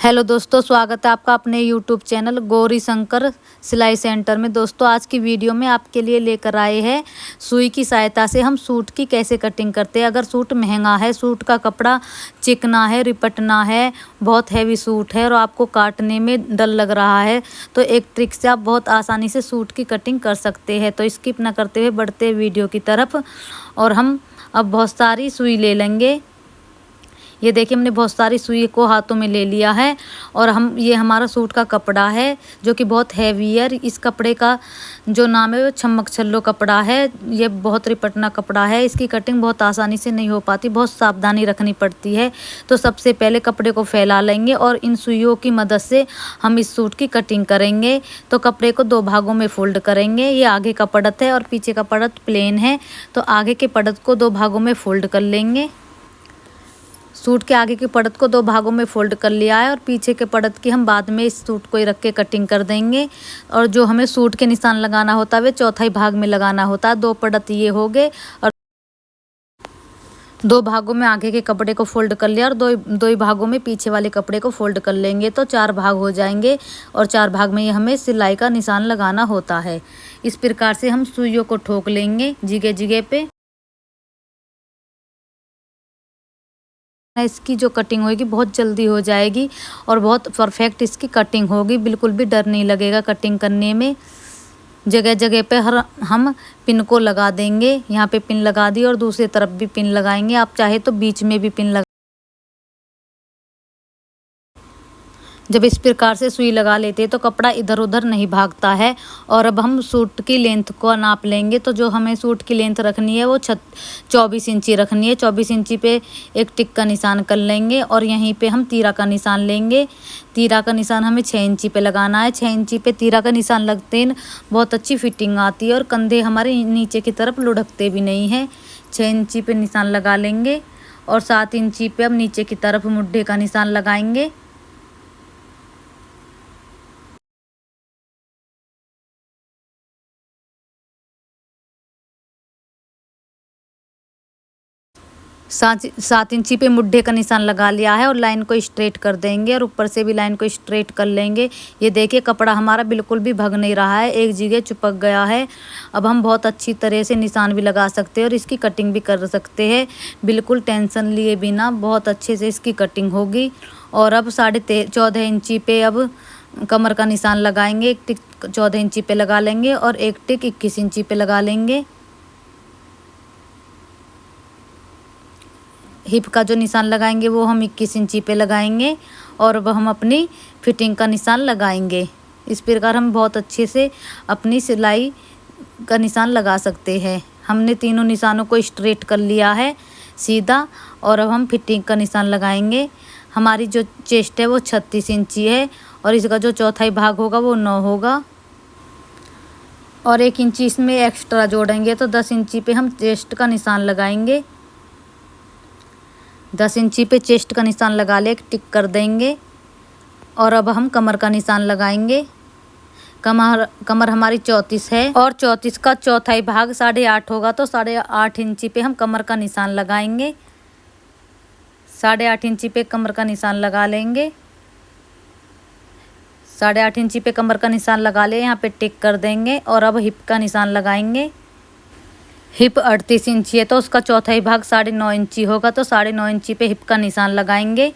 Hello दोस्तों, स्वागत है आपका अपने यूट्यूब चैनल गौरी शंकर सिलाई सेंटर में। दोस्तों, आज की वीडियो में आपके लिए लेकर आए हैं सुई की सहायता से हम सूट की कैसे कटिंग करते हैं। अगर सूट महंगा है, सूट का कपड़ा चिकना है, रिपटना है, बहुत हैवी सूट है और आपको काटने में डर लग रहा है, तो एक ट्रिक से आप बहुत आसानी से सूट की कटिंग कर सकते हैं। तो स्किप ना करते हुए बढ़ते हैं वीडियो की तरफ। और हम अब बहुत सारी सुई ले लेंगे। ये देखिए, हमने बहुत सारी सुई को हाथों में ले लिया है। और ये हमारा सूट का कपड़ा है जो कि बहुत हैवी है। इस कपड़े का जो नाम है वो छम्मक छल्लो कपड़ा है। ये बहुत रिपटना कपड़ा है। इसकी कटिंग बहुत आसानी से नहीं हो पाती, बहुत सावधानी रखनी पड़ती है। तो सबसे पहले कपड़े को फैला लेंगे और इन सुइयों की मदद से हम इस सूट की कटिंग करेंगे। तो कपड़े को दो भागों में फोल्ड करेंगे। ये आगे का पड़त है और पीछे का पड़त प्लेन है, तो आगे के पड़त को दो भागों में फोल्ड कर लेंगे। सूट के आगे की पड़त को दो भागों में फोल्ड कर लिया है और पीछे के पड़त की हम बाद में इस सूट को ही रख के कटिंग कर देंगे। और जो हमें सूट के निशान लगाना होता है वे चौथाई भाग में लगाना होता है। दो पड़त ये हो गए और दो भागों में आगे के कपड़े को फोल्ड कर लिया और दो ही भागों में पीछे वाले कपड़े को फोल्ड कर लेंगे, तो चार भाग हो जाएंगे। और चार भाग में ये हमें सिलाई का निशान लगाना होता है। इस प्रकार से हम सुइयों को ठोक लेंगे जिगे जिगे पे। इसकी जो कटिंग होगी बहुत जल्दी हो जाएगी और बहुत परफेक्ट इसकी कटिंग होगी। बिल्कुल भी डर नहीं लगेगा कटिंग करने में। जगह जगह पे हम पिन को लगा देंगे। यहाँ पे पिन लगा दी और दूसरी तरफ भी पिन लगाएंगे। आप चाहे तो बीच में भी पिन लगा। जब इस प्रकार से सुई लगा लेते हैं तो कपड़ा इधर उधर नहीं भागता है। और अब हम सूट की लेंथ को नाप लेंगे। तो जो हमें सूट की लेंथ रखनी है वो 24 इंची रखनी है। 24 इंची पे एक टिक का निशान कर लेंगे और यहीं पे हम तीरा का निशान लेंगे। तीरा का निशान हमें 6 इंची पे लगाना है। 6 इंची पे तीरा का निशान लगते ही बहुत अच्छी फिटिंग आती है और कंधे हमारे नीचे की तरफ लुढ़कते भी नहीं हैं। 6 इंची पे निशान लगा लेंगे और 7 इंची पे अब नीचे की तरफ मुड्ढे का निशान लगाएंगे। सात इंची पे मुड्ढे का निशान लगा लिया है और लाइन को स्ट्रेट कर देंगे और ऊपर से भी लाइन को स्ट्रेट कर लेंगे। ये देखिए, कपड़ा हमारा बिल्कुल भी भग नहीं रहा है, एक जगह चिपक गया है। अब हम बहुत अच्छी तरह से निशान भी लगा सकते हैं और इसकी कटिंग भी कर सकते हैं बिल्कुल टेंशन लिए बिना। बहुत अच्छे से इसकी कटिंग होगी। और अब 14.5 इंची पे अब कमर का निशान लगाएंगे। एक टिक 14 इंची पे लगा लेंगे और एक टिक 21 इंची पे लगा लेंगे। हिप का जो निशान लगाएंगे वो हम 21 इंची पे लगाएंगे और अब हम अपनी फिटिंग का निशान लगाएंगे। इस प्रकार हम बहुत अच्छे से अपनी सिलाई का निशान लगा सकते हैं। हमने तीनों निशानों को स्ट्रेट कर लिया है सीधा। और अब हम फिटिंग का निशान लगाएंगे। हमारी जो चेस्ट है वो 36 इंची है और इसका जो चौथाई भाग होगा वो 9 होगा। और 1 इंची इसमें एक्स्ट्रा जोड़ेंगे तो 10 इंची पे हम चेस्ट का निशान लगाएंगे। 10 इंची पे चेस्ट का निशान लगा ले, एक टिक कर देंगे। और अब हम कमर का निशान लगाएंगे। कमर हमारी 34 है और 34 का चौथाई भाग 8.5 होगा, तो 8.5 इंची पे हम कमर का निशान लगाएंगे। 8.5 इंची पे कमर का निशान लगा लेंगे। 8.5 इंची पे कमर का निशान लगा ले, यहाँ पे टिक कर देंगे। और अब हिप का निशान लगाएंगे। हिप 38 इंची है तो उसका चौथाई भाग 9.5 इंची होगा, तो 9.5 इंची पे हिप का निशान लगाएंगे।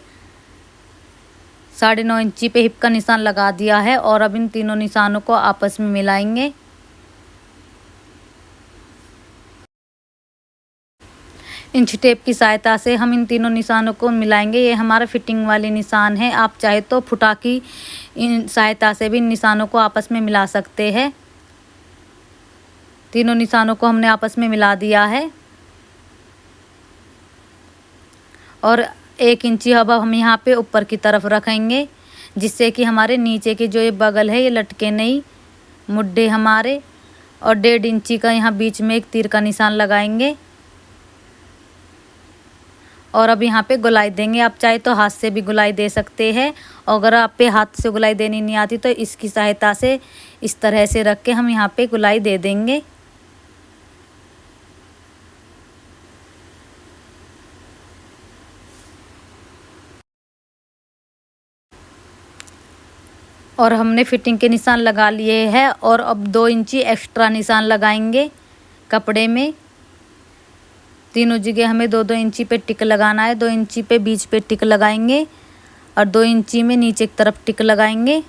9.5 इंची पे हिप का निशान लगा दिया है और अब इन तीनों निशानों को आपस में मिलाएंगे। इंच टेप की सहायता से हम इन तीनों निशानों को मिलाएंगे। ये हमारा फिटिंग वाले निशान है। आप चाहे तो फुटा की इन सहायता से भी इन निशानों को आपस में मिला सकते हैं। तीनों निशानों को हमने आपस में मिला दिया है। और 1 इंची अब हम यहाँ पे ऊपर की तरफ रखेंगे, जिससे कि हमारे नीचे के जो ये बगल है ये लटके नहीं मुड्ढे हमारे। और 1.5 इंची का यहाँ बीच में एक तीर का निशान लगाएंगे। और अब यहाँ पे गुलाई देंगे। आप चाहे तो हाथ से भी गुलाई दे सकते हैं। और अगर आप पे हाथ से गुलाई देनी नहीं आती तो इसकी सहायता से इस तरह से रख के हम यहाँ पे गुलाई दे देंगे। और हमने फिटिंग के निशान लगा लिए हैं और अब 2 इंची एक्स्ट्रा निशान लगाएंगे कपड़े में। तीनों जगह हमें 2-2 इंची पे टिक लगाना है। 2 इंची पे बीच पे टिक लगाएंगे और 2 इंची में नीचे की तरफ टिक लगाएंगे।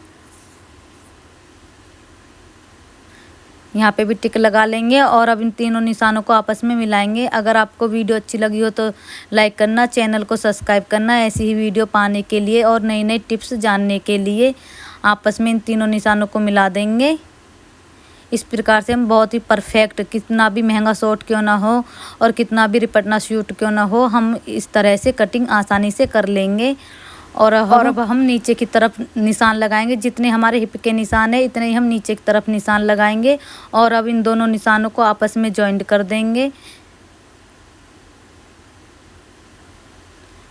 यहाँ पे भी टिक लगा लेंगे और अब इन तीनों निशानों को आपस में मिलाएंगे। अगर आपको वीडियो अच्छी लगी हो तो लाइक करना, चैनल को सब्सक्राइब करना ऐसी ही वीडियो पाने के लिए और नई नई टिप्स जानने के लिए। आपस में इन तीनों निशानों को मिला देंगे। इस प्रकार से हम बहुत ही परफेक्ट, कितना भी महंगा सूट क्यों ना हो और कितना भी रिपटना सूट क्यों ना हो, हम इस तरह से कटिंग आसानी से कर लेंगे। और अब हम नीचे की तरफ निशान लगाएंगे। जितने हमारे हिप के निशान है इतने ही हम नीचे की तरफ निशान लगाएंगे और अब इन दोनों निशानों को आपस में जॉइंट कर देंगे।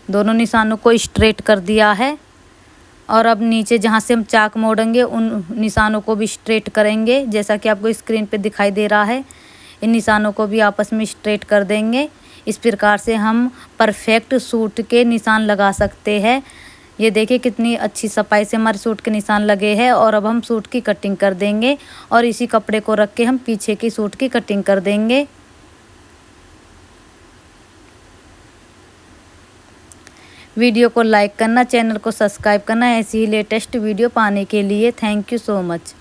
दोनों निशानों को स्ट्रेट कर दिया है और अब नीचे जहाँ से हम चाक मोड़ेंगे उन निशानों को भी स्ट्रेट करेंगे, जैसा कि आपको स्क्रीन पे दिखाई दे रहा है। इन निशानों को भी आपस में स्ट्रेट कर देंगे। इस प्रकार से हम परफेक्ट सूट के निशान लगा सकते हैं। ये देखिए कितनी अच्छी सफाई से हमारे सूट के निशान लगे हैं। और अब हम सूट की कटिंग कर देंगे और इसी कपड़े को रख के हम पीछे की सूट की कटिंग कर देंगे। वीडियो को लाइक करना, चैनल को सब्सक्राइब करना ऐसी ही लेटेस्ट वीडियो पाने के लिए। Thank you so much.